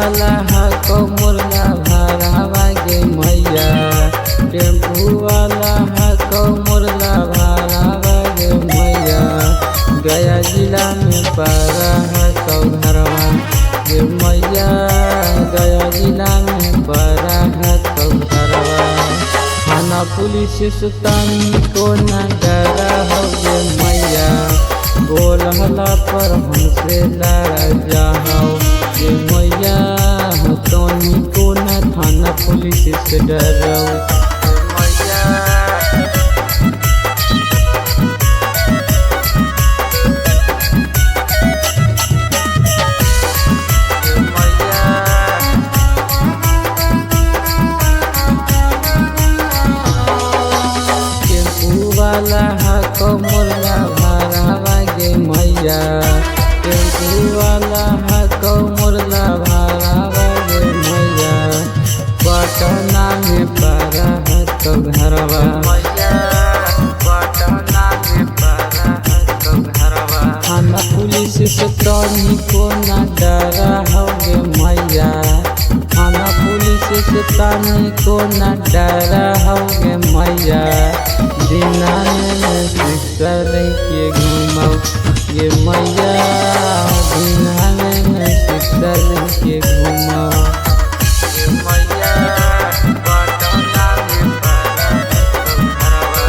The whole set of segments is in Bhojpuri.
वाला हको मुर्गा भरावा गे मैया, टेम्पू वाला हको मुर्गा भरावा गे मैया। गया जिला में पारा हको घरवा गे मैया, गया जिला में पारा हको घरवा। थाना पुलिस सुतानी को न डरा हो गे मैया, बोलहला पर हमसे लड़ा जाओ गे मैया। तोनी को न थाना पुलिस से डरो मैया। वाला हको मुर्गा भरावा गे मैया, टेम्पू वाला हको मुर्गा भरावा गे मैया। पटना में पारा हको घरवा मैया, पटना में पारा हको घरवा। थाना पुलिस से तोनी को न डरा हो गे मैया, थाना पुलिस से तोनी को न डरा हो गे मैया। दिना में शिक्षा के घुमाओ ये मैया, दिना में शिक्षा के घुमाओ ये मैया। पटना में पारा हको घरवा।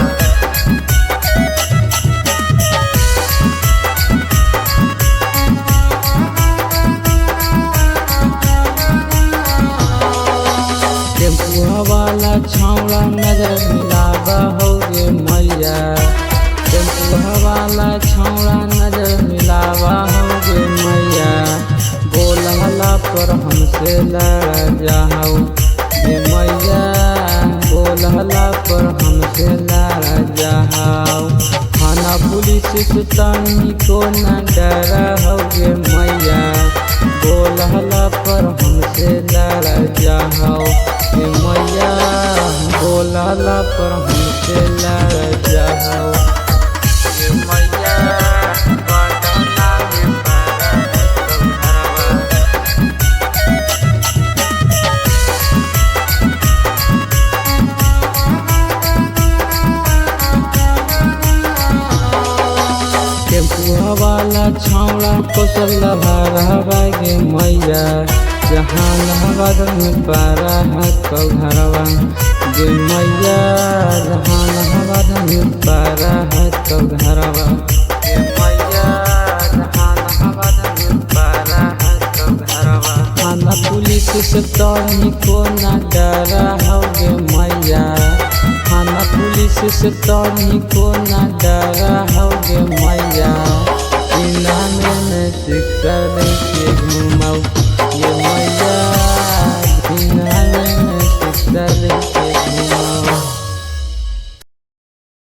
टेम्पुआ वाला छौड़ा नजर मिलावा हो गे मैया, टेम्पुआ वाला छौड़ा नजर मिलावा हो गे मैया। बोलहला पर हमसे लड़ा जाओ गे मैया, बोलहला पर हमसे लड़ा जाओ। थाना पुलिस सुतानी को न डरा हो गे मैया, बोलहला पर हमसे लड़ा जाओ गे मैया, बोलहला पर हमसे लड़ा जाओ गे मैया। पटना में पारा हको घरवा। टेम्पुआ वाला छौड़ा कोसल भरावा गे मैया, जहानाबाद में पारा हको घरवा गे मैया, जहानाबाद में पारा हको घरवा गे मैया, जहानाबाद में पारा हको घरवा। थाना पुलिस से तोनी को न डरा हो गे मैया, थाना पुलिस से तोनी को न डरा हो गे मैया। दिना में शिक्षा के घुमाओ ये मैया,